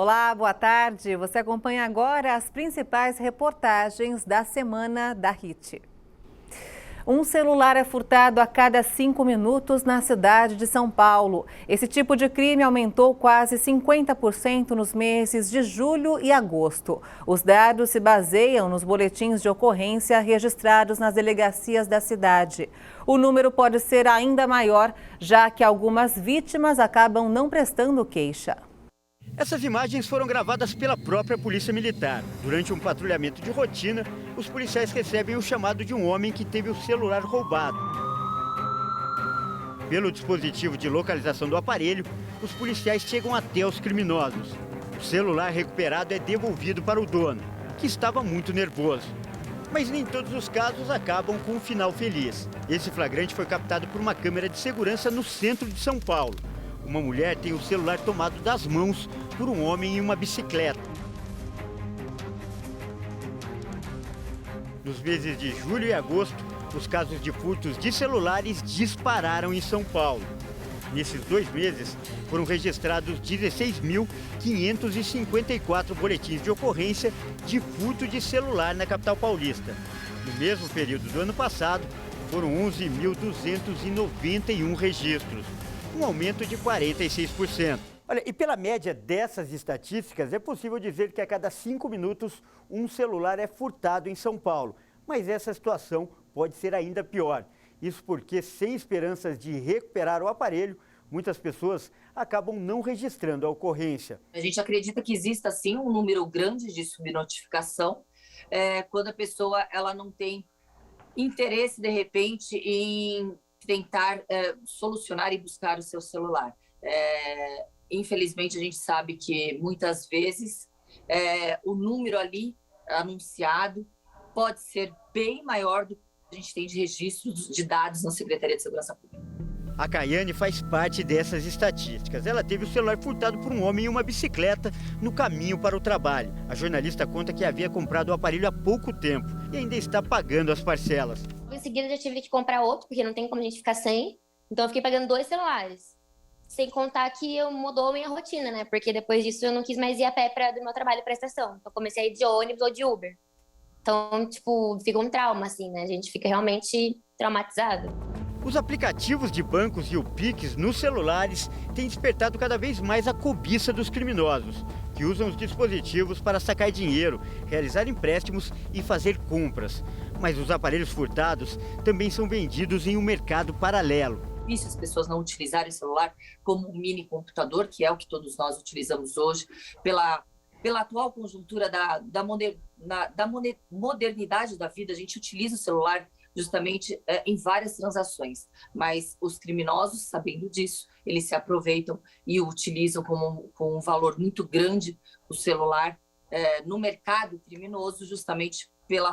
Olá, boa tarde. Você acompanha agora as principais reportagens da semana da HIT. Um celular é furtado a cada 5 minutos na cidade de São Paulo. Esse tipo de crime aumentou quase 50% nos meses de julho e agosto. Os dados se baseiam nos boletins de ocorrência registrados nas delegacias da cidade. O número pode ser ainda maior, já que algumas vítimas acabam não prestando queixa. Essas imagens foram gravadas pela própria Polícia Militar. Durante um patrulhamento de rotina, os policiais recebem o chamado de um homem que teve o celular roubado. Pelo dispositivo de localização do aparelho, os policiais chegam até os criminosos. O celular recuperado é devolvido para o dono, que estava muito nervoso. Mas nem todos os casos acabam com um final feliz. Esse flagrante foi captado por uma câmera de segurança no centro de São Paulo. Uma mulher tem o celular tomado das mãos por um homem em uma bicicleta. Nos meses de julho e agosto, os casos de furtos de celulares dispararam em São Paulo. Nesses 2 meses, foram registrados 16.554 boletins de ocorrência de furto de celular na capital paulista. No mesmo período do ano passado, foram 11.291 registros. Um aumento de 46%. Olha, e pela média dessas estatísticas, é possível dizer que a cada 5 minutos um celular é furtado em São Paulo. Mas essa situação pode ser ainda pior. Isso porque, sem esperanças de recuperar o aparelho, muitas pessoas acabam não registrando a ocorrência. A gente acredita que exista, sim, um número grande de subnotificação, quando a pessoa ela não tem interesse, de repente, em tentar solucionar e buscar o seu celular. Infelizmente, a gente sabe que muitas vezes o número ali anunciado pode ser bem maior do que a gente tem de registros de dados na Secretaria de Segurança Pública. A Caiane faz parte dessas estatísticas. Ela teve o celular furtado por um homem em uma bicicleta no caminho para o trabalho. A jornalista conta que havia comprado o aparelho há pouco tempo e ainda está pagando as parcelas. Em seguida, já tive que comprar outro, porque não tem como a gente ficar sem. Então, eu fiquei pagando 2 celulares. Sem contar que mudou a minha rotina, né? Porque depois disso, eu não quis mais ir a pé do meu trabalho para a estação. Então, eu comecei a ir de ônibus ou de Uber. Então, fica um trauma, assim, né? A gente fica realmente traumatizado. Os aplicativos de bancos e o Pix nos celulares têm despertado cada vez mais a cobiça dos criminosos, que usam os dispositivos para sacar dinheiro, realizar empréstimos e fazer compras. Mas os aparelhos furtados também são vendidos em um mercado paralelo. Se as pessoas não utilizarem o celular como um mini computador, que é o que todos nós utilizamos hoje, pela atual conjuntura da modernidade da vida, a gente utiliza o celular justamente em várias transações, mas os criminosos, sabendo disso, eles se aproveitam e o utilizam com um valor muito grande, o celular, no mercado criminoso, justamente pela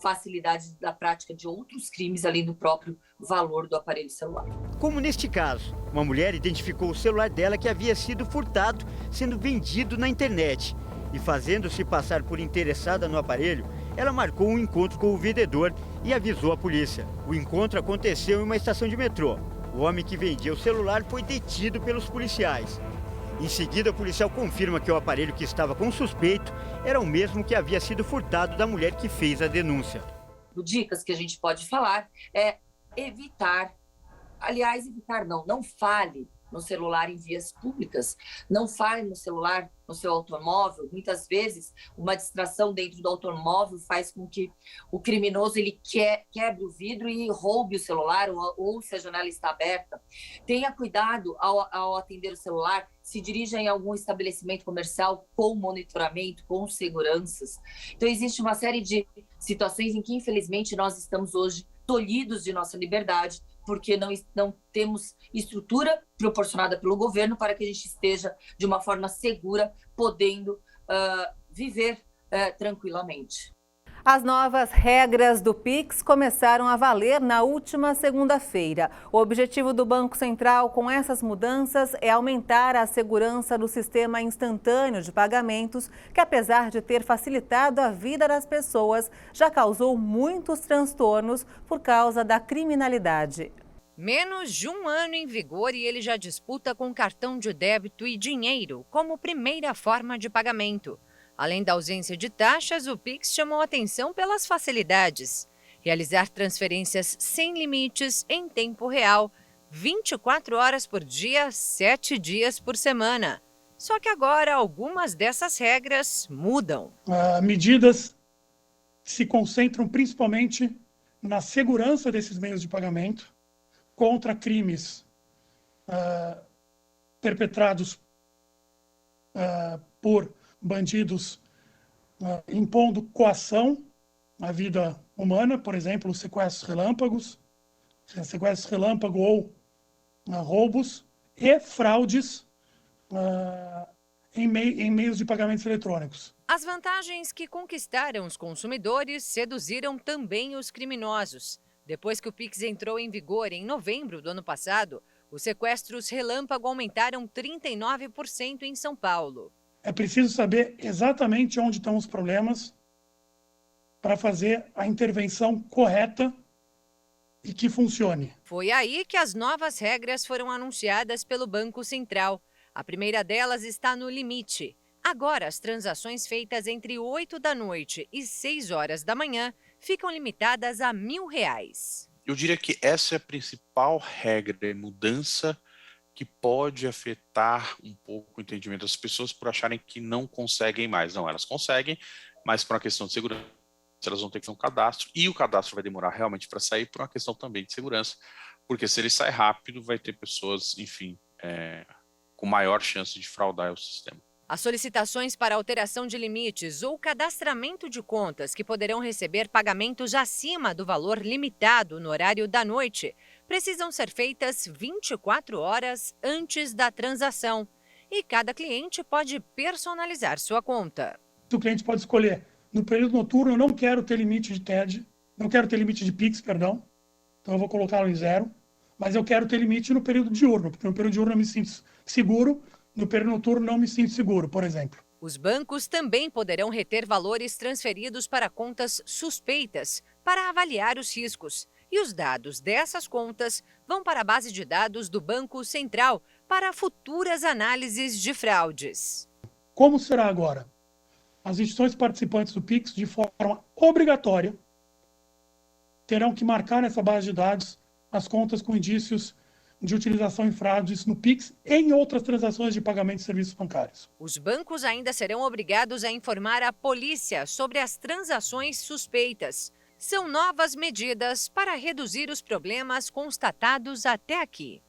facilidade da prática de outros crimes, além do próprio valor do aparelho celular. Como neste caso, uma mulher identificou o celular dela que havia sido furtado, sendo vendido na internet. E fazendo-se passar por interessada no aparelho, ela marcou um encontro com o vendedor e avisou a polícia. O encontro aconteceu em uma estação de metrô. O homem que vendia o celular foi detido pelos policiais. Em seguida, o policial confirma que o aparelho que estava com o suspeito era o mesmo que havia sido furtado da mulher que fez a denúncia. Dicas que a gente pode falar é evitar não fale no celular em vias públicas, não fale no celular no seu automóvel. Muitas vezes, uma distração dentro do automóvel faz com que o criminoso ele quebre o vidro e roube o celular, ou se a janela está aberta. Tenha cuidado ao atender o celular, se dirija em algum estabelecimento comercial com monitoramento, com seguranças. Então, existe uma série de situações em que, infelizmente, nós estamos hoje tolhidos de nossa liberdade, porque não temos estrutura proporcionada pelo governo para que a gente esteja de uma forma segura, podendo viver tranquilamente. As novas regras do Pix começaram a valer na última segunda-feira. O objetivo do Banco Central com essas mudanças é aumentar a segurança do sistema instantâneo de pagamentos, que apesar de ter facilitado a vida das pessoas, já causou muitos transtornos por causa da criminalidade. Menos de um ano em vigor e ele já disputa com cartão de débito e dinheiro como primeira forma de pagamento. Além da ausência de taxas, o Pix chamou atenção pelas facilidades. Realizar transferências sem limites em tempo real, 24 horas por dia, 7 dias por semana. Só que agora algumas dessas regras mudam. Medidas se concentram principalmente na segurança desses meios de pagamento contra crimes perpetrados por bandidos impondo coação à vida humana, por exemplo, sequestros relâmpago ou roubos e fraudes em meios de pagamentos eletrônicos. As vantagens que conquistaram os consumidores seduziram também os criminosos. Depois que o Pix entrou em vigor em novembro do ano passado, os sequestros relâmpago aumentaram 39% em São Paulo. É preciso saber exatamente onde estão os problemas para fazer a intervenção correta e que funcione. Foi aí que as novas regras foram anunciadas pelo Banco Central. A primeira delas está no limite. Agora, as transações feitas entre 8 da noite e 6 horas da manhã ficam limitadas a R$1.000. Eu diria que essa é a principal regra, mudança que pode afetar um pouco o entendimento das pessoas por acharem que não conseguem mais. Não, elas conseguem, mas por uma questão de segurança, elas vão ter que fazer um cadastro, e o cadastro vai demorar realmente para sair por uma questão também de segurança, porque se ele sai rápido, vai ter pessoas, enfim, com maior chance de fraudar o sistema. As solicitações para alteração de limites ou cadastramento de contas que poderão receber pagamentos acima do valor limitado no horário da noite precisam ser feitas 24 horas antes da transação. E cada cliente pode personalizar sua conta. O cliente pode escolher, no período noturno eu não quero ter limite de TED, não quero ter limite de Pix, perdão, então eu vou colocá-lo em 0, mas eu quero ter limite no período diurno, porque no período diurno eu me sinto seguro, no período noturno não me sinto seguro, por exemplo. Os bancos também poderão reter valores transferidos para contas suspeitas para avaliar os riscos. E os dados dessas contas vão para a base de dados do Banco Central para futuras análises de fraudes. Como será agora? As instituições participantes do Pix, de forma obrigatória, terão que marcar nessa base de dados as contas com indícios de utilização em fraudes no Pix e em outras transações de pagamento de serviços bancários. Os bancos ainda serão obrigados a informar a polícia sobre as transações suspeitas. São novas medidas para reduzir os problemas constatados até aqui.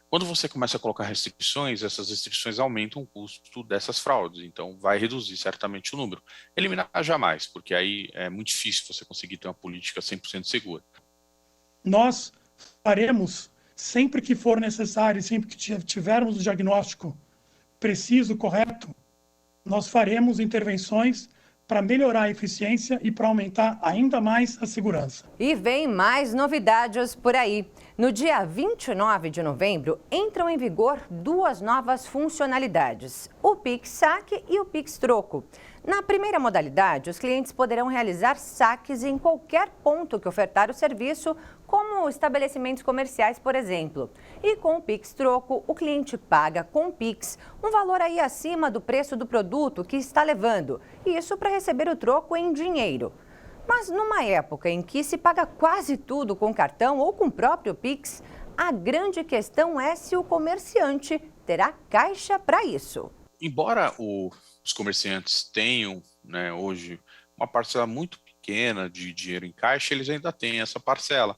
Quando você começa a colocar restrições, essas restrições aumentam o custo dessas fraudes, então vai reduzir certamente o número. Eliminar jamais, porque aí é muito difícil você conseguir ter uma política 100% segura. Nós faremos, sempre que for necessário, sempre que tivermos o diagnóstico preciso, correto, nós faremos intervenções para melhorar a eficiência e para aumentar ainda mais a segurança. E vem mais novidades por aí. No dia 29 de novembro, entram em vigor 2 novas funcionalidades, o Pix Saque e o Pix Troco. Na primeira modalidade, os clientes poderão realizar saques em qualquer ponto que ofertar o serviço, como estabelecimentos comerciais, por exemplo. E com o Pix Troco, o cliente paga com o Pix um valor aí acima do preço do produto que está levando, isso para receber o troco em dinheiro. Mas numa época em que se paga quase tudo com cartão ou com o próprio Pix, a grande questão é se o comerciante terá caixa para isso. Embora os comerciantes tenham, né, hoje uma parcela muito pequena de dinheiro em caixa, eles ainda têm essa parcela.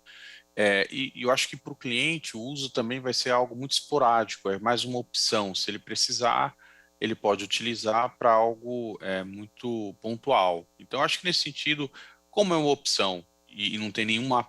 E eu acho que para o cliente o uso também vai ser algo muito esporádico, é mais uma opção. Se ele precisar, ele pode utilizar para algo muito pontual. Então, eu acho que nesse sentido, como é uma opção e não tem nenhuma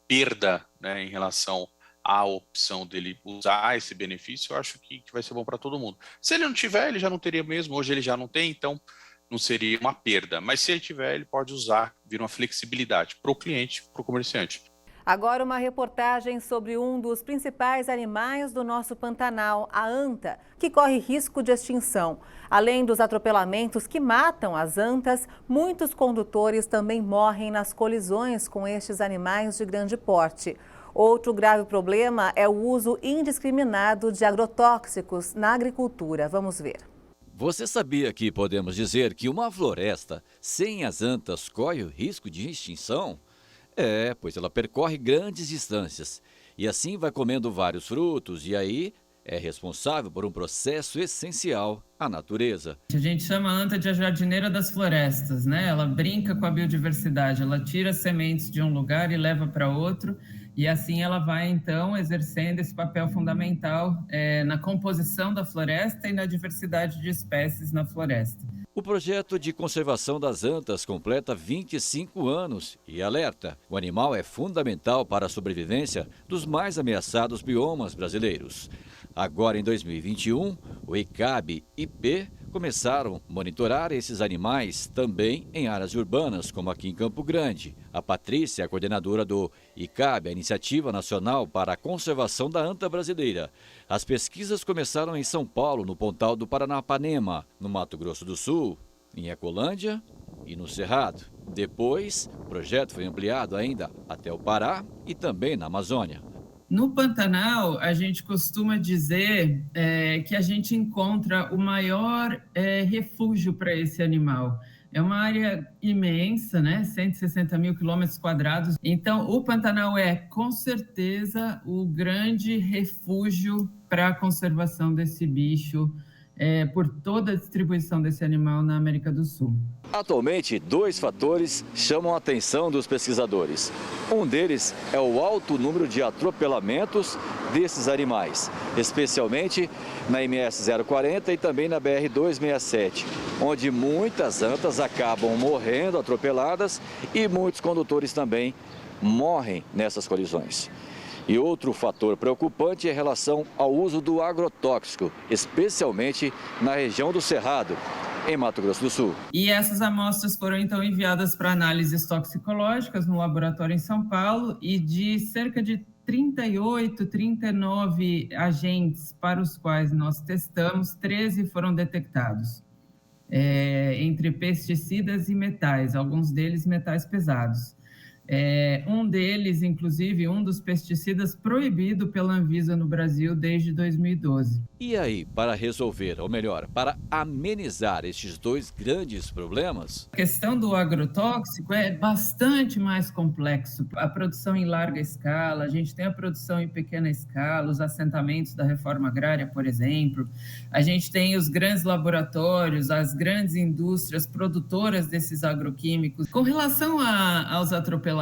perda, né, em relação à opção dele usar esse benefício, eu acho que vai ser bom para todo mundo. Se ele não tiver, ele já não teria mesmo, hoje ele já não tem, então não seria uma perda. Mas se ele tiver, ele pode usar, vira uma flexibilidade para o cliente, para o comerciante. Agora uma reportagem sobre um dos principais animais do nosso Pantanal, a anta, que corre risco de extinção. Além dos atropelamentos que matam as antas, muitos condutores também morrem nas colisões com estes animais de grande porte. Outro grave problema é o uso indiscriminado de agrotóxicos na agricultura. Vamos ver. Você sabia que podemos dizer que uma floresta sem as antas corre o risco de extinção? Pois ela percorre grandes distâncias e assim vai comendo vários frutos e aí é responsável por um processo essencial à natureza. A gente chama a anta de a jardineira das florestas, né? Ela brinca com a biodiversidade, ela tira sementes de um lugar e leva para outro, e assim ela vai, então, exercendo esse papel fundamental na composição da floresta e na diversidade de espécies na floresta. O projeto de conservação das antas completa 25 anos e alerta: o animal é fundamental para a sobrevivência dos mais ameaçados biomas brasileiros. Agora, em 2021, o ICAB e IP começaram a monitorar esses animais também em áreas urbanas, como aqui em Campo Grande. A Patrícia é a coordenadora do ICAB, a Iniciativa Nacional para a Conservação da Anta Brasileira. As pesquisas começaram em São Paulo, no Pontal do Paranapanema, no Mato Grosso do Sul, em Ecolândia e no Cerrado. Depois, o projeto foi ampliado ainda até o Pará e também na Amazônia. No Pantanal, a gente costuma dizer que a gente encontra o maior refúgio para esse animal. É uma área imensa, né? 160 mil quilômetros quadrados. Então, o Pantanal é, com certeza, o grande refúgio para a conservação desse bicho, por toda a distribuição desse animal na América do Sul. Atualmente, 2 fatores chamam a atenção dos pesquisadores. Um deles é o alto número de atropelamentos desses animais, especialmente na MS 040 e também na BR 267, onde muitas antas acabam morrendo atropeladas e muitos condutores também morrem nessas colisões. E outro fator preocupante é em relação ao uso do agrotóxico, especialmente na região do Cerrado, em Mato Grosso do Sul. E essas amostras foram então enviadas para análises toxicológicas no laboratório em São Paulo, e de cerca de 38, 39 agentes para os quais nós testamos, 13 foram detectados, entre pesticidas e metais, alguns deles metais pesados. Um deles, inclusive, um dos pesticidas proibido pela Anvisa no Brasil desde 2012. E aí, para resolver, ou melhor, para amenizar estes 2 grandes problemas? A questão do agrotóxico é bastante mais complexo. A produção em larga escala, a gente tem a produção em pequena escala, os assentamentos da reforma agrária, por exemplo. A gente tem os grandes laboratórios, as grandes indústrias produtoras desses agroquímicos. Com relação aos atropelamentos,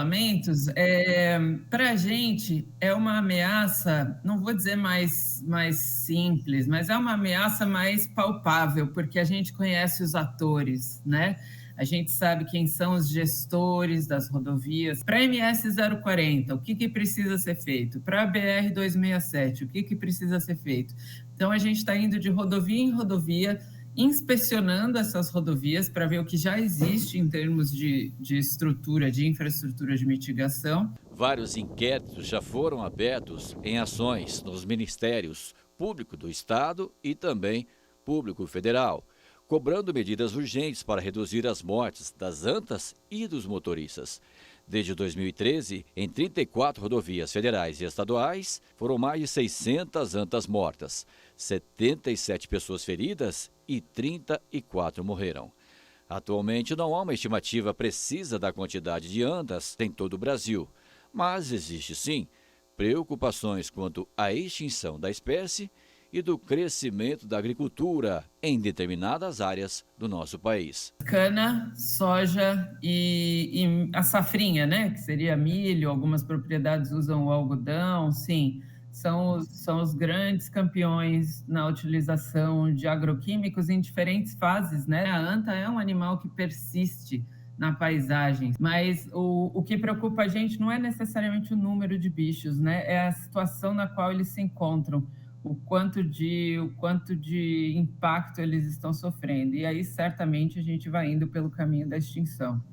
para a gente é uma ameaça, não vou dizer mais simples, mas é uma ameaça mais palpável, porque a gente conhece os atores, né? A gente sabe quem são os gestores das rodovias. Para a MS 040, o que precisa ser feito? Para a BR 267, o que precisa ser feito? Então, a gente está indo de rodovia em rodovia, inspecionando essas rodovias para ver o que já existe em termos de estrutura, de infraestrutura de mitigação. Vários inquéritos já foram abertos em ações nos ministérios público do Estado e também público federal, cobrando medidas urgentes para reduzir as mortes das antas e dos motoristas. Desde 2013, em 34 rodovias federais e estaduais, foram mais de 600 antas mortas, 77 pessoas feridas e 34 morreram. Atualmente não há uma estimativa precisa da quantidade de antas em todo o Brasil, mas existe sim preocupações quanto à extinção da espécie e do crescimento da agricultura em determinadas áreas do nosso país. Cana, soja e a safrinha, né? Que seria milho, algumas propriedades usam o algodão, sim. São os grandes campeões na utilização de agroquímicos em diferentes fases, né? A anta é um animal que persiste na paisagem, mas o que preocupa a gente não é necessariamente o número de bichos, né? É a situação na qual eles se encontram, o quanto de impacto eles estão sofrendo. E aí, certamente, a gente vai indo pelo caminho da extinção.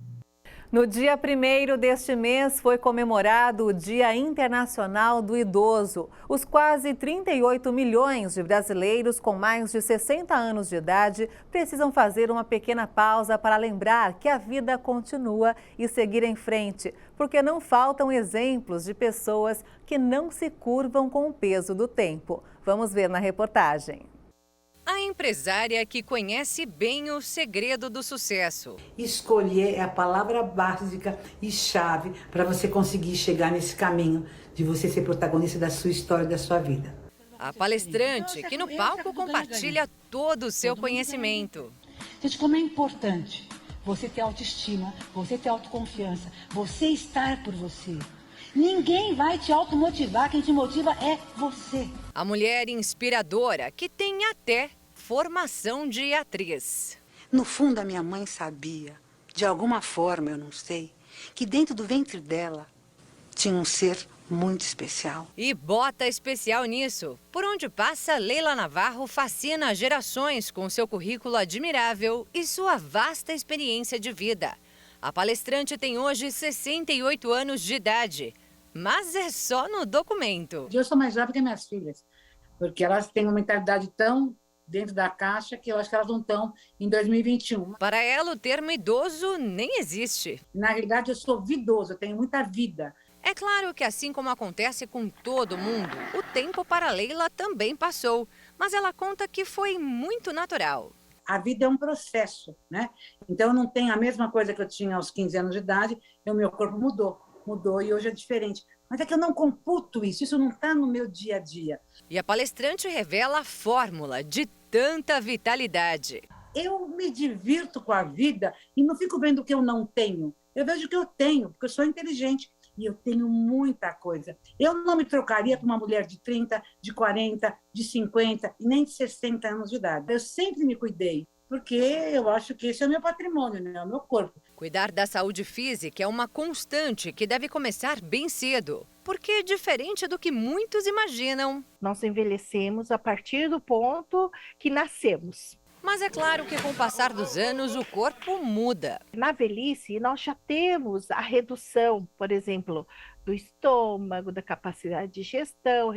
No dia 1º deste mês foi comemorado o Dia Internacional do Idoso. Os quase 38 milhões de brasileiros com mais de 60 anos de idade precisam fazer uma pequena pausa para lembrar que a vida continua e seguir em frente, porque não faltam exemplos de pessoas que não se curvam com o peso do tempo. Vamos ver na reportagem. A empresária que conhece bem o segredo do sucesso. Escolher é a palavra básica e chave para você conseguir chegar nesse caminho de você ser protagonista da sua história, da sua vida. A palestrante que no palco compartilha todo o seu conhecimento. Gente, como é importante você ter autoestima, você ter autoconfiança, você estar por você. Ninguém vai te automotivar, quem te motiva é você. A mulher inspiradora que tem até formação de atriz. No fundo, a minha mãe sabia, de alguma forma, eu não sei, que dentro do ventre dela tinha um ser muito especial. E bota especial nisso. Por onde passa, Leila Navarro fascina gerações com seu currículo admirável e sua vasta experiência de vida. A palestrante tem hoje 68 anos de idade. Mas é só no documento. Eu sou mais jovem que minhas filhas, porque elas têm uma mentalidade tão dentro da caixa que eu acho que elas não estão em 2021. Para ela, o termo idoso nem existe. Na realidade, eu sou vidoso, eu tenho muita vida. É claro que assim como acontece com todo mundo, o tempo para Leila também passou. Mas ela conta que foi muito natural. A vida é um processo, né? Então, eu não tenho a mesma coisa que eu tinha aos 15 anos de idade, e o meu corpo mudou e hoje é diferente. Mas é que eu não computo isso não está no meu dia a dia. E a palestrante revela a fórmula de tanta vitalidade. Eu me divirto com a vida e não fico vendo o que eu não tenho. Eu vejo o que eu tenho, porque eu sou inteligente e eu tenho muita coisa. Eu não me trocaria por uma mulher de 30, de 40, de 50 e nem de 60 anos de idade. Eu sempre me cuidei, porque eu acho que esse é o meu patrimônio, né? É o meu corpo. Cuidar da saúde física é uma constante que deve começar bem cedo, porque diferente do que muitos imaginam. Nós envelhecemos a partir do ponto que nascemos. Mas é claro que com o passar dos anos o corpo muda. Na velhice nós já temos a redução, por exemplo, do estômago, da capacidade de digestão,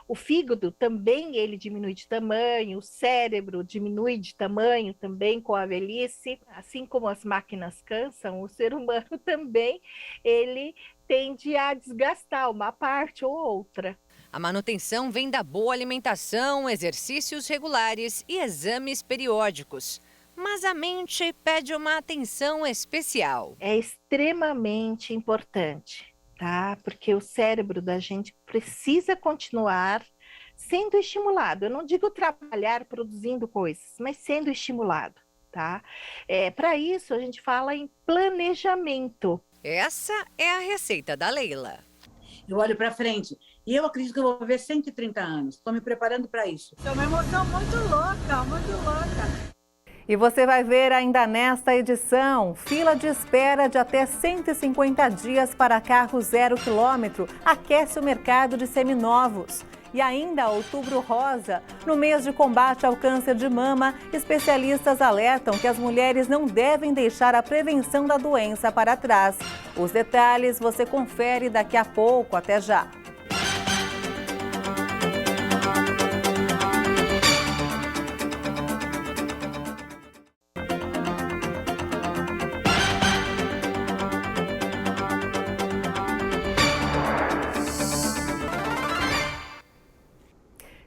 o fígado também ele diminui de tamanho, o cérebro diminui de tamanho também com a velhice. Assim como as máquinas cansam, o ser humano também ele tende a desgastar uma parte ou outra. A manutenção vem da boa alimentação, exercícios regulares e exames periódicos. Mas a mente pede uma atenção especial. É extremamente importante, tá? Porque o cérebro da gente precisa continuar sendo estimulado. Eu não digo trabalhar produzindo coisas, mas sendo estimulado, tá? Para isso, a gente fala em planejamento. Essa é a receita da Leila. Eu olho para frente e eu acredito que eu vou viver 130 anos. Estou me preparando para isso. É uma emoção muito louca, muito louca. E você vai ver ainda nesta edição, fila de espera de até 150 dias para carro 0 km aquece o mercado de seminovos. E ainda Outubro Rosa, no mês de combate ao câncer de mama, especialistas alertam que as mulheres não devem deixar a prevenção da doença para trás. Os detalhes você confere daqui a pouco, até já.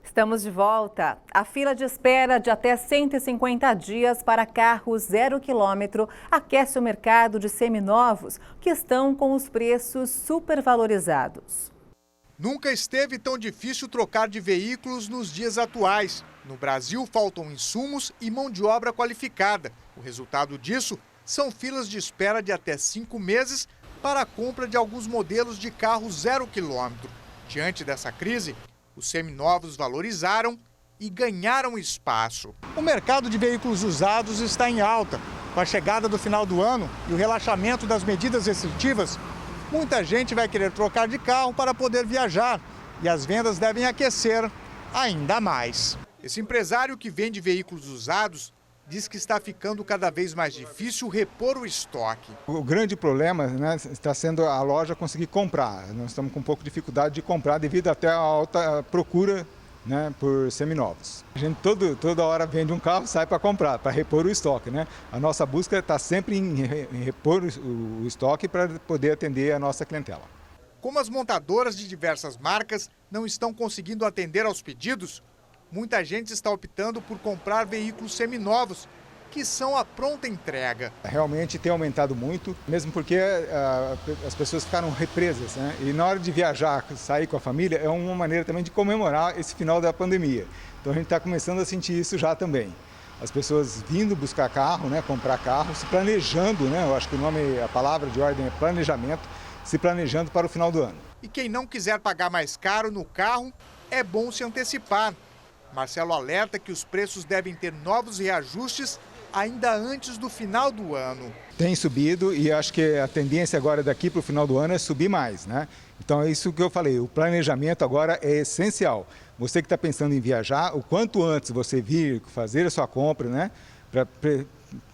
Estamos de volta. A fila de espera de até 150 dias para carros 0 km aquece o mercado de seminovos, que estão com os preços supervalorizados. Nunca esteve tão difícil trocar de veículos nos dias atuais. No Brasil, faltam insumos e mão de obra qualificada. O resultado disso são filas de espera de até 5 meses para a compra de alguns modelos de carro 0 km. Diante dessa crise, os seminovos valorizaram e ganharam espaço. O mercado de veículos usados está em alta. Com a chegada do final do ano e o relaxamento das medidas restritivas, muita gente vai querer trocar de carro para poder viajar e as vendas devem aquecer ainda mais. Esse empresário que vende veículos usados diz que está ficando cada vez mais difícil repor o estoque. O grande problema, né, está sendo a loja conseguir comprar. Nós estamos com um pouco de dificuldade de comprar devido até à alta procura, né, por seminovos. A gente toda hora vende um carro, sai para comprar, para repor o estoque, né? A nossa busca está sempre em repor o estoque para poder atender a nossa clientela. Como as montadoras de diversas marcas não estão conseguindo atender aos pedidos, muita gente está optando por comprar veículos seminovos, que são a pronta entrega. Realmente tem aumentado muito, mesmo porque as pessoas ficaram represas, né? E na hora de viajar, sair com a família, é uma maneira também de comemorar esse final da pandemia. Então a gente está começando a sentir isso já também. As pessoas vindo buscar carro, né? Comprar carro, se planejando, né? Eu acho que a palavra de ordem é planejamento, se planejando para o final do ano. E quem não quiser pagar mais caro no carro, é bom se antecipar. Marcelo alerta que os preços devem ter novos reajustes ainda antes do final do ano. Tem subido e acho que a tendência agora daqui para o final do ano é subir mais, né? Então é isso que eu falei, o planejamento agora é essencial. Você que está pensando em viajar, o quanto antes você vir fazer a sua compra, né?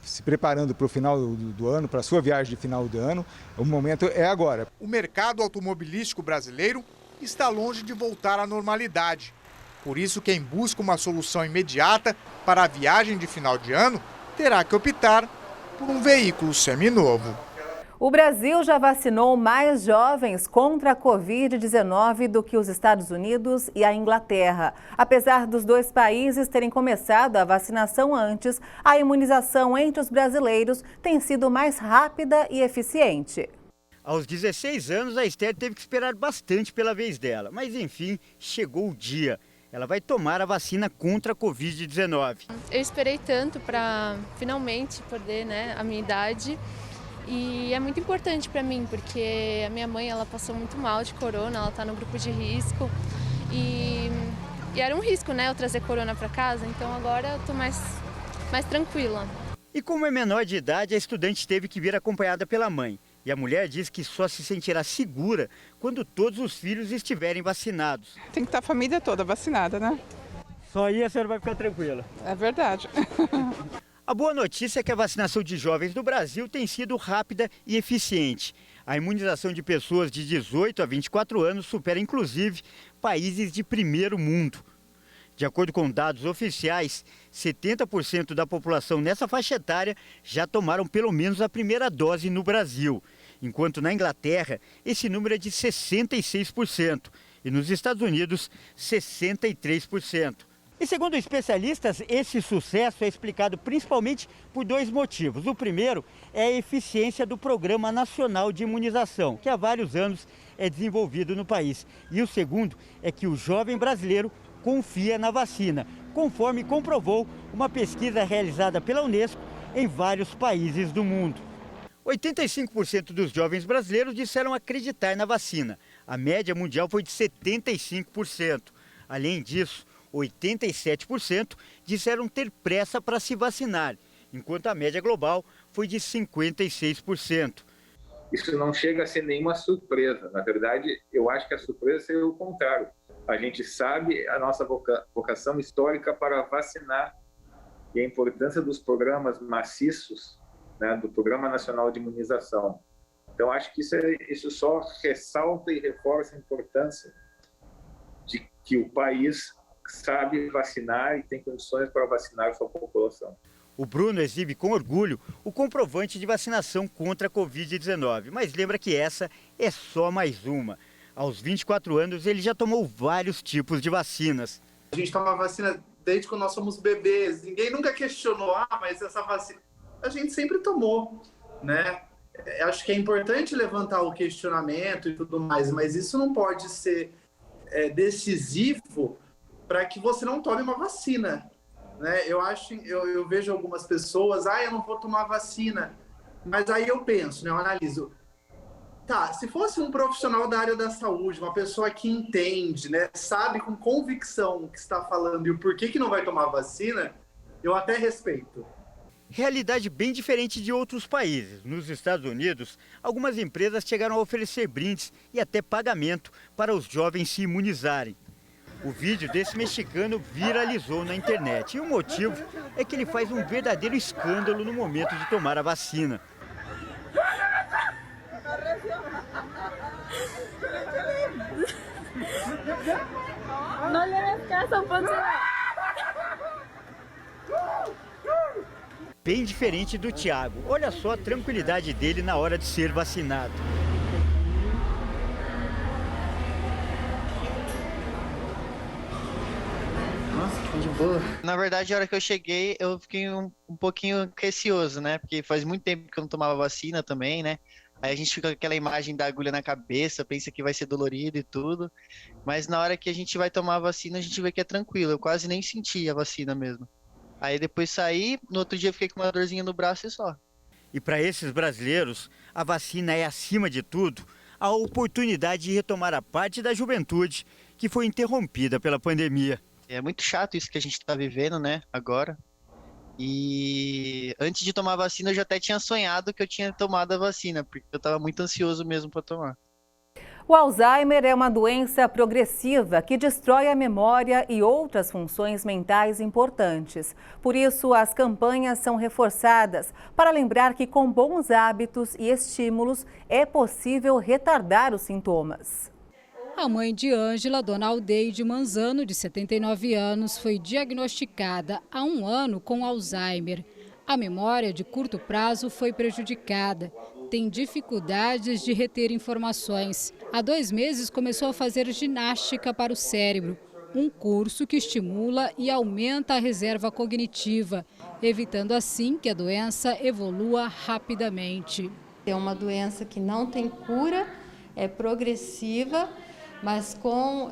Se preparando para o final do ano, para a sua viagem de final do ano, o momento é agora. O mercado automobilístico brasileiro está longe de voltar à normalidade. Por isso, quem busca uma solução imediata para a viagem de final de ano terá que optar por um veículo seminovo. O Brasil já vacinou mais jovens contra a Covid-19 do que os Estados Unidos e a Inglaterra. Apesar dos dois países terem começado a vacinação antes, a imunização entre os brasileiros tem sido mais rápida e eficiente. Aos 16 anos, a Esther teve que esperar bastante pela vez dela, mas enfim, chegou o dia. Ela vai tomar a vacina contra a Covid-19. Eu esperei tanto para finalmente poder, a minha idade. E é muito importante para mim, porque a minha mãe, ela passou muito mal de corona, ela está no grupo de risco. E era um risco, eu trazer corona para casa, então agora eu estou mais tranquila. E como é menor de idade, a estudante teve que vir acompanhada pela mãe. E a mulher diz que só se sentirá segura quando todos os filhos estiverem vacinados. Tem que estar a família toda vacinada, né? Só aí a senhora vai ficar tranquila. É verdade. A boa notícia é que a vacinação de jovens no Brasil tem sido rápida e eficiente. A imunização de pessoas de 18 a 24 anos supera inclusive países de primeiro mundo. De acordo com dados oficiais, 70% da população nessa faixa etária já tomaram pelo menos a primeira dose no Brasil, enquanto na Inglaterra esse número é de 66% e nos Estados Unidos 63%. E segundo especialistas, esse sucesso é explicado principalmente por dois motivos. O primeiro é a eficiência do Programa Nacional de Imunização, que há vários anos é desenvolvido no país. E o segundo é que o jovem brasileiro confia na vacina, conforme comprovou uma pesquisa realizada pela Unesco em vários países do mundo. 85% dos jovens brasileiros disseram acreditar na vacina. A média mundial foi de 75%. Além disso, 87% disseram ter pressa para se vacinar, enquanto a média global foi de 56%. Isso não chega a ser nenhuma surpresa. Na verdade, eu acho que a surpresa seria o contrário. A gente sabe a nossa vocação histórica para vacinar e a importância dos programas maciços, do Programa Nacional de Imunização. Então, acho que isso só ressalta e reforça a importância de que o país sabe vacinar e tem condições para vacinar a sua população. O Bruno exibe com orgulho o comprovante de vacinação contra a Covid-19, mas lembra que essa é só mais uma. Aos 24 anos, ele já tomou vários tipos de vacinas. A gente toma vacina desde quando nós somos bebês. Ninguém nunca questionou, mas essa vacina... A gente sempre tomou, né? Acho que é importante levantar o questionamento e tudo mais, mas isso não pode ser decisivo para que você não tome uma vacina, né? Eu vejo algumas pessoas, eu não vou tomar vacina, mas aí eu penso, eu analiso, tá, se fosse um profissional da área da saúde, uma pessoa que entende, sabe com convicção o que está falando e o porquê que não vai tomar vacina, eu até respeito. Realidade bem diferente de outros países. Nos Estados Unidos, algumas empresas chegaram a oferecer brindes e até pagamento para os jovens se imunizarem. O vídeo desse mexicano viralizou na internet e o motivo é que ele faz um verdadeiro escândalo no momento de tomar a vacina. Não lhe descansa, Bem diferente do Thiago. Olha só a tranquilidade dele na hora de ser vacinado. Nossa, que de boa. Na verdade, a hora que eu cheguei, eu fiquei um pouquinho receoso, né? Porque faz muito tempo que eu não tomava vacina também, né? Aí a gente fica com aquela imagem da agulha na cabeça, pensa que vai ser dolorido e tudo. Mas na hora que a gente vai tomar a vacina, a gente vê que é tranquilo. Eu quase nem senti a vacina mesmo. Aí depois saí, no outro dia fiquei com uma dorzinha no braço e só. E para esses brasileiros, a vacina é, acima de tudo, a oportunidade de retomar a parte da juventude que foi interrompida pela pandemia. É muito chato isso que a gente está vivendo, né, agora. E antes de tomar a vacina, eu já até tinha sonhado que eu tinha tomado a vacina, porque eu estava muito ansioso mesmo para tomar. O Alzheimer é uma doença progressiva que destrói a memória e outras funções mentais importantes. Por isso, as campanhas são reforçadas para lembrar que com bons hábitos e estímulos é possível retardar os sintomas. A mãe de Ângela, dona Aldeide Manzano, de 79 anos, foi diagnosticada há 1 ano com Alzheimer. A memória de curto prazo foi prejudicada. Tem dificuldades de reter informações. Há 2 meses começou a fazer ginástica para o cérebro, um curso que estimula e aumenta a reserva cognitiva, evitando assim que a doença evolua rapidamente. É uma doença que não tem cura, é progressiva, mas com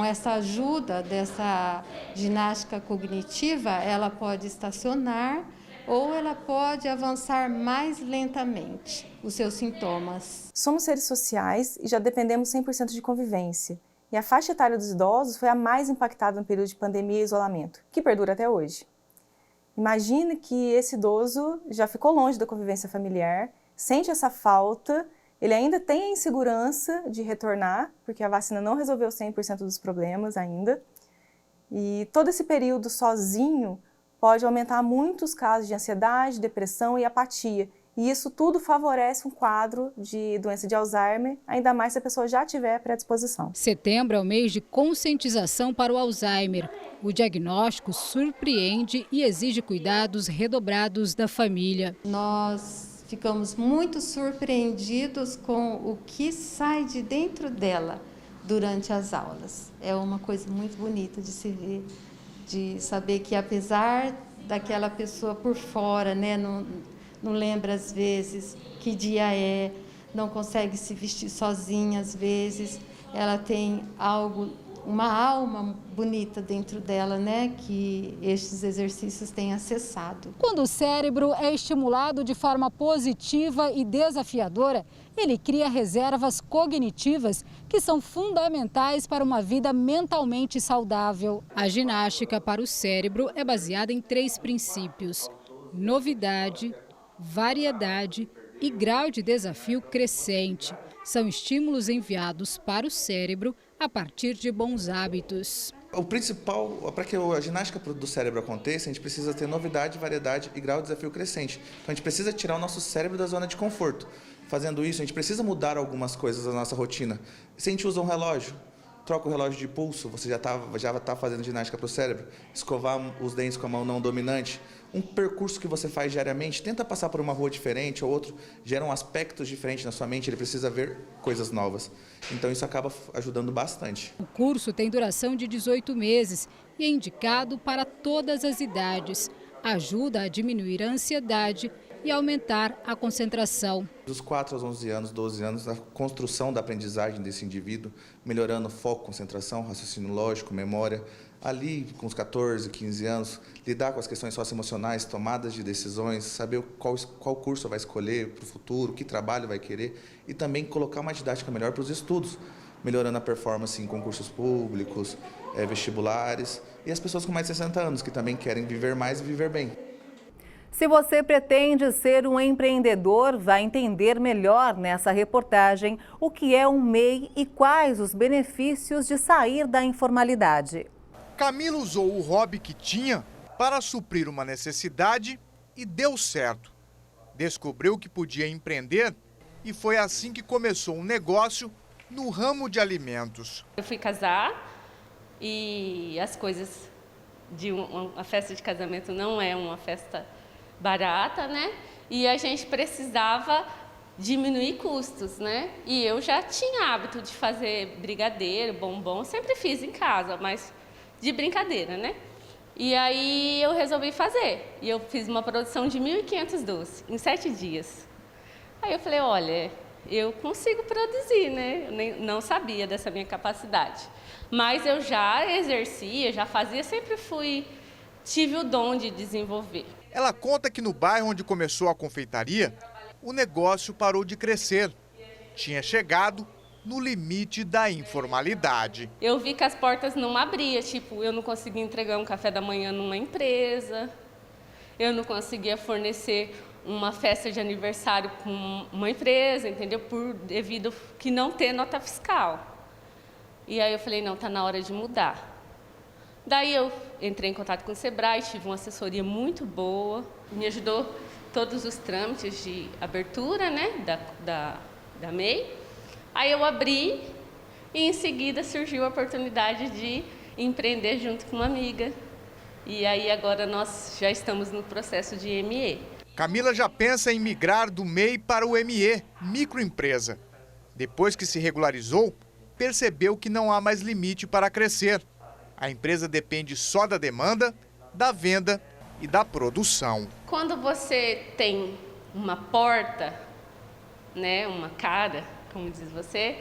essa ajuda dessa ginástica cognitiva, ela pode estacionar ou ela pode avançar mais lentamente os seus sintomas. Somos seres sociais e já dependemos 100% de convivência. E a faixa etária dos idosos foi a mais impactada no período de pandemia e isolamento, que perdura até hoje. Imagine que esse idoso já ficou longe da convivência familiar, sente essa falta, ele ainda tem a insegurança de retornar, porque a vacina não resolveu 100% dos problemas ainda. E todo esse período sozinho pode aumentar muitos casos de ansiedade, depressão e apatia. E isso tudo favorece um quadro de doença de Alzheimer, ainda mais se a pessoa já tiver predisposição. Setembro é o mês de conscientização para o Alzheimer. O diagnóstico surpreende e exige cuidados redobrados da família. Nós ficamos muito surpreendidos com o que sai de dentro dela durante as aulas. É uma coisa muito bonita de se ver, de saber que apesar daquela pessoa por fora, né, não lembra às vezes que dia é, não consegue se vestir sozinha às vezes, ela tem uma alma bonita dentro dela, né, que estes exercícios têm acessado. Quando o cérebro é estimulado de forma positiva e desafiadora, ele cria reservas cognitivas que são fundamentais para uma vida mentalmente saudável. A ginástica para o cérebro é baseada em 3 princípios: novidade, variedade e grau de desafio crescente. São estímulos enviados para o cérebro a partir de bons hábitos. O principal, para que a ginástica do cérebro aconteça, a gente precisa ter novidade, variedade e grau de desafio crescente. Então a gente precisa tirar o nosso cérebro da zona de conforto. Fazendo isso, a gente precisa mudar algumas coisas da nossa rotina. Se a gente usa um relógio, troca o relógio de pulso, você já está fazendo ginástica para o cérebro. Escovar os dentes com a mão não dominante. Um percurso que você faz diariamente, tenta passar por uma rua diferente ou outro, gera um aspecto diferente na sua mente, ele precisa ver coisas novas. Então isso acaba ajudando bastante. O curso tem duração de 18 meses e é indicado para todas as idades. Ajuda a diminuir a ansiedade e aumentar a concentração. Dos 4 aos 11 anos, 12 anos, a construção da aprendizagem desse indivíduo, melhorando foco, concentração, raciocínio lógico, memória. Ali, com os 14, 15 anos, lidar com as questões socioemocionais, tomadas de decisões, saber qual curso vai escolher para o futuro, que trabalho vai querer e também colocar uma didática melhor para os estudos, melhorando a performance em concursos públicos, vestibulares e as pessoas com mais de 60 anos que também querem viver mais e viver bem. Se você pretende ser um empreendedor, vai entender melhor nessa reportagem o que é um MEI e quais os benefícios de sair da informalidade. Camila usou o hobby que tinha para suprir uma necessidade e deu certo. Descobriu que podia empreender e foi assim que começou um negócio no ramo de alimentos. Eu fui casar e as coisas de uma festa de casamento não é uma festa barata, né? E a gente precisava diminuir custos, né? E eu já tinha hábito de fazer brigadeiro, bombom, sempre fiz em casa, mas de brincadeira, né? E aí eu resolvi fazer. E eu fiz uma produção de 1.500 doces em 7 dias. Aí eu falei, olha, eu consigo produzir, né? Eu não sabia dessa minha capacidade. Mas eu já exercia, já fazia, sempre tive o dom de desenvolver. Ela conta que no bairro onde começou a confeitaria, o negócio parou de crescer. Tinha chegado no limite da informalidade. Eu vi que as portas não abriam, tipo, eu não conseguia entregar um café da manhã numa empresa, eu não conseguia fornecer uma festa de aniversário com uma empresa, entendeu? Devido que não ter nota fiscal. E aí eu falei, não, tá na hora de mudar. Daí eu entrei em contato com o Sebrae, tive uma assessoria muito boa, me ajudou todos os trâmites de abertura, né, da MEI. Aí eu abri e em seguida surgiu a oportunidade de empreender junto com uma amiga. E aí agora nós já estamos no processo de ME. Camila já pensa em migrar do MEI para o ME, microempresa. Depois que se regularizou, percebeu que não há mais limite para crescer. A empresa depende só da demanda, da venda e da produção. Quando você tem uma porta, né, uma cara, como diz você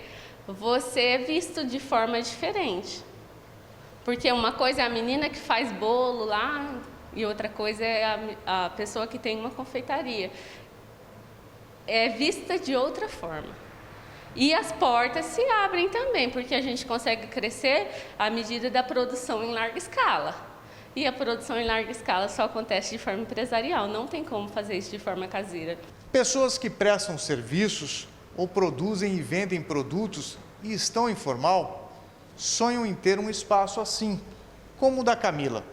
é visto de forma diferente. Porque uma coisa é a menina que faz bolo lá e outra coisa é a pessoa que tem uma confeitaria. É vista de outra forma. E as portas se abrem também, porque a gente consegue crescer à medida da produção em larga escala. E a produção em larga escala só acontece de forma empresarial, não tem como fazer isso de forma caseira. Pessoas que prestam serviços ou produzem e vendem produtos e estão informal, sonham em ter um espaço assim, como o da Camila.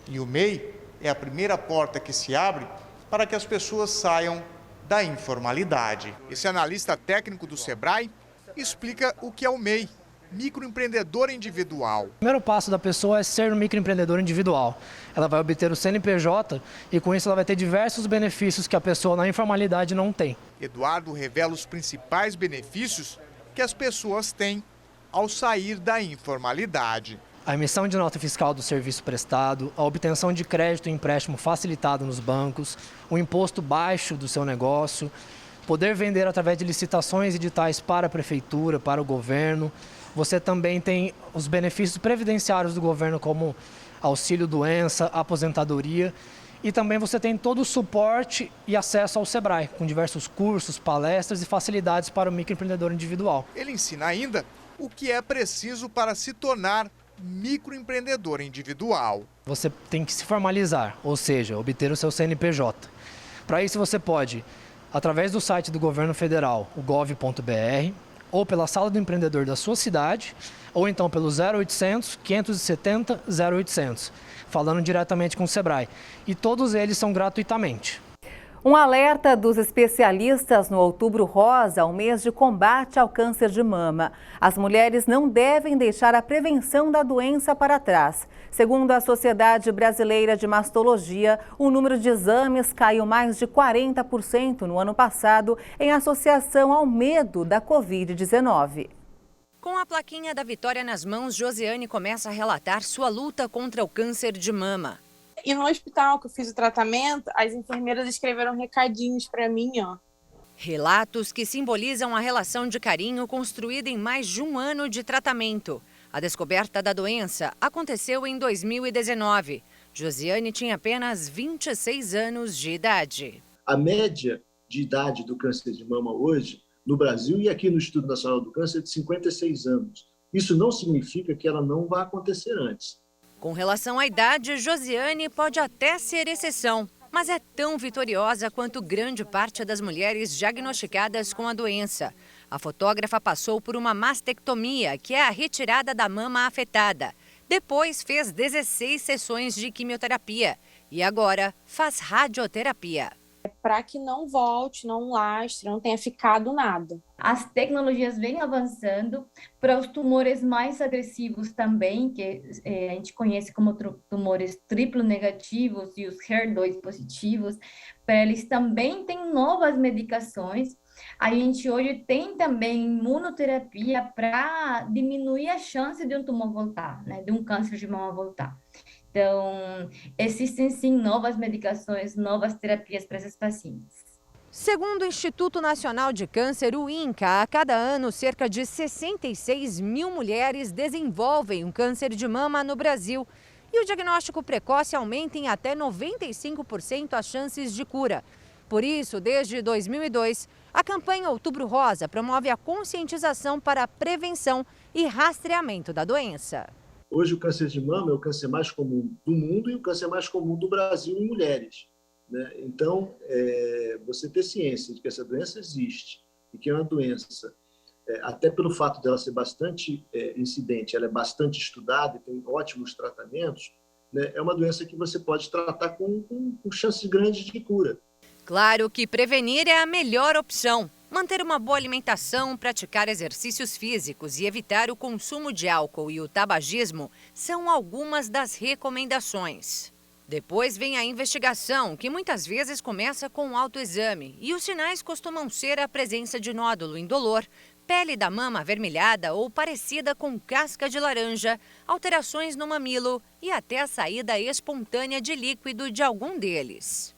E o MEI é a primeira porta que se abre para que as pessoas saiam da informalidade. Esse analista técnico do Sebrae explica o que é o MEI, microempreendedor individual. O primeiro passo da pessoa é ser um microempreendedor individual. Ela vai obter o CNPJ e com isso ela vai ter diversos benefícios que a pessoa na informalidade não tem. Eduardo revela os principais benefícios que as pessoas têm ao sair da informalidade. A emissão de nota fiscal do serviço prestado, a obtenção de crédito e empréstimo facilitado nos bancos, o imposto baixo do seu negócio, poder vender através de licitações editais para a prefeitura, para o governo. Você também tem os benefícios previdenciários do governo, como auxílio-doença, aposentadoria. E também você tem todo o suporte e acesso ao Sebrae, com diversos cursos, palestras e facilidades para o microempreendedor individual. Ele ensina ainda o que é preciso para se tornar microempreendedor individual. Você tem que se formalizar, ou seja, obter o seu CNPJ. Para isso você pode, através do site do governo federal, o gov.br, ou pela sala do empreendedor da sua cidade, ou então pelo 0800 570 0800, falando diretamente com o Sebrae. E todos eles são gratuitamente. Um alerta dos especialistas no Outubro Rosa, o mês de combate ao câncer de mama. As mulheres não devem deixar a prevenção da doença para trás. Segundo a Sociedade Brasileira de Mastologia, o número de exames caiu mais de 40% no ano passado em associação ao medo da Covid-19. Com a plaquinha da vitória nas mãos, Josiane começa a relatar sua luta contra o câncer de mama. E no hospital que eu fiz o tratamento, as enfermeiras escreveram recadinhos para mim, ó. Relatos que simbolizam a relação de carinho construída em mais de um ano de tratamento. A descoberta da doença aconteceu em 2019. Josiane tinha apenas 26 anos de idade. A média de idade do câncer de mama hoje, no Brasil e aqui no Instituto Nacional do Câncer, é de 56 anos. Isso não significa que ela não vai acontecer antes. Com relação à idade, Josiane pode até ser exceção. mas é tão vitoriosa quanto grande parte das mulheres diagnosticadas com a doença. A fotógrafa passou por uma mastectomia, que é a retirada da mama afetada. Depois fez 16 sessões de quimioterapia e agora faz radioterapia. Para que não volte, não lastre, não tenha ficado nada. As tecnologias vêm avançando para os tumores mais agressivos também, que a gente conhece como tumores triplo negativos e os HER2 positivos. Para eles também tem novas medicações. A gente hoje tem também imunoterapia para diminuir a chance de um tumor voltar, né, de um câncer de mama voltar. Então, existem sim novas medicações, novas terapias para esses pacientes. Segundo o Instituto Nacional de Câncer, o INCA, a cada ano, cerca de 66 mil mulheres desenvolvem um câncer de mama no Brasil. E o diagnóstico precoce aumenta em até 95% as chances de cura. Por isso, desde 2002, a campanha Outubro Rosa promove a conscientização para a prevenção e rastreamento da doença. Hoje o câncer de mama é o câncer mais comum do mundo e o câncer mais comum do Brasil em mulheres, né? Então, você ter ciência de que essa doença existe e que é uma doença, até pelo fato dela ser bastante incidente, ela é bastante estudada e tem ótimos tratamentos, né? É uma doença que você pode tratar com chances grandes de cura. Claro que prevenir é a melhor opção. Manter uma boa alimentação, praticar exercícios físicos e evitar o consumo de álcool e o tabagismo são algumas das recomendações. Depois vem a investigação, que muitas vezes começa com um autoexame, e os sinais costumam ser a presença de nódulo indolor, pele da mama avermelhada ou parecida com casca de laranja, alterações no mamilo e até a saída espontânea de líquido de algum deles.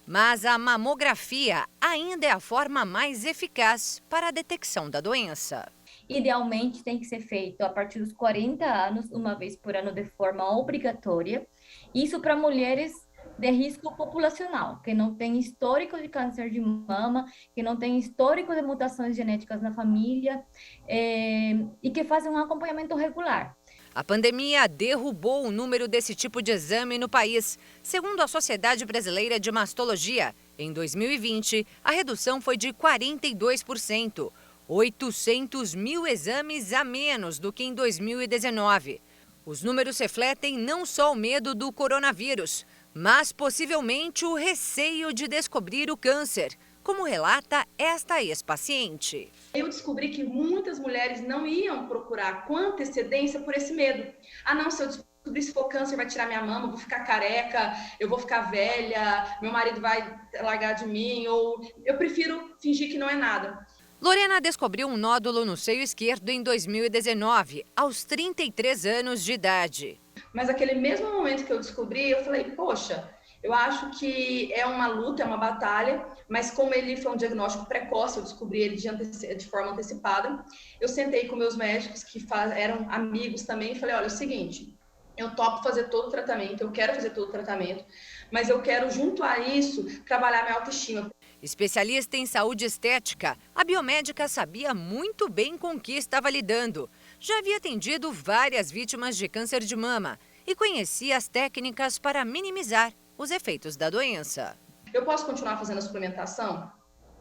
Mas a mamografia ainda é a forma mais eficaz para a detecção da doença. Idealmente tem que ser feito a partir dos 40 anos, uma vez por ano de forma obrigatória. Isso para mulheres de risco populacional, que não tem histórico de câncer de mama, que não tem histórico de mutações genéticas na família e que fazem um acompanhamento regular. A pandemia derrubou o número desse tipo de exame no país. Segundo a Sociedade Brasileira de Mastologia, em 2020, a redução foi de 42%, 800 mil exames a menos do que em 2019. Os números refletem não só o medo do coronavírus, mas possivelmente o receio de descobrir o câncer, como relata esta ex-paciente. Eu descobri que muitas mulheres não iam procurar com antecedência por esse medo. Ah, não, se eu descobrir se for câncer, vai tirar minha mama, eu vou ficar careca, eu vou ficar velha, meu marido vai largar de mim, ou eu prefiro fingir que não é nada. Lorena descobriu um nódulo no seio esquerdo em 2019, aos 33 anos de idade. Mas naquele mesmo momento que eu descobri, eu falei, poxa, eu acho que é uma luta, é uma batalha, mas como ele foi um diagnóstico precoce, eu descobri ele de forma antecipada, eu sentei com meus médicos, que eram amigos também, e falei, olha, é o seguinte, eu topo fazer todo o tratamento, eu quero fazer todo o tratamento, mas eu quero, junto a isso, trabalhar minha autoestima. Especialista em saúde estética, a biomédica sabia muito bem com o que estava lidando. Já havia atendido várias vítimas de câncer de mama e conhecia as técnicas para minimizar os efeitos da doença. Eu posso continuar fazendo a suplementação?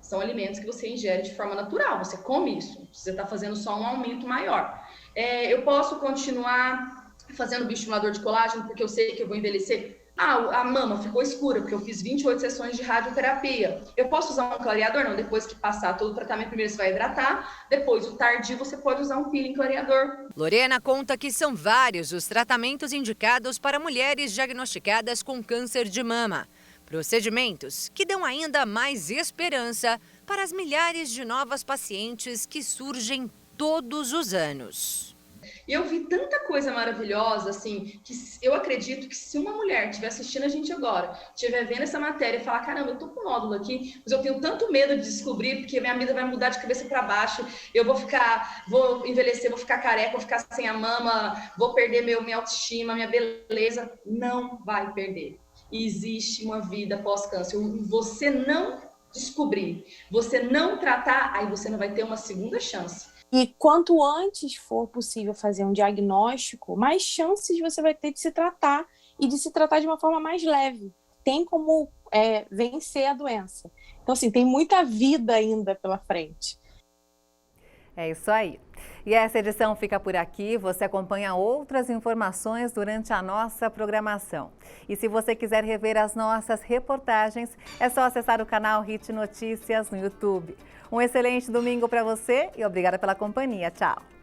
São alimentos que você ingere de forma natural, você come isso, você está fazendo só um aumento maior. Eu posso continuar fazendo bioestimulador de colágeno porque eu sei que eu vou envelhecer? Ah, a mama ficou escura porque eu fiz 28 sessões de radioterapia. Eu posso usar um clareador? Não, depois que passar todo o tratamento, primeiro você vai hidratar, depois o tardio você pode usar um peeling clareador. Lorena conta que são vários os tratamentos indicados para mulheres diagnosticadas com câncer de mama. Procedimentos que dão ainda mais esperança para as milhares de novas pacientes que surgem todos os anos. E eu vi tanta coisa maravilhosa, assim, que eu acredito que se uma mulher estiver assistindo a gente agora, estiver vendo essa matéria e falar, caramba, eu tô com um nódulo aqui, mas eu tenho tanto medo de descobrir, porque minha vida vai mudar de cabeça para baixo, eu vou envelhecer, vou ficar careca, vou ficar sem a mama, vou perder minha autoestima, minha beleza. Não vai perder. Existe uma vida pós-câncer. Você não descobrir, você não tratar, aí você não vai ter uma segunda chance. E quanto antes for possível fazer um diagnóstico, mais chances você vai ter de se tratar e de se tratar de uma forma mais leve. Tem como vencer a doença. Então, assim, tem muita vida ainda pela frente. É isso aí. E essa edição fica por aqui. Você acompanha outras informações durante a nossa programação. E se você quiser rever as nossas reportagens, é só acessar o canal HIT Notícias no YouTube. Um excelente domingo para você e obrigada pela companhia. Tchau.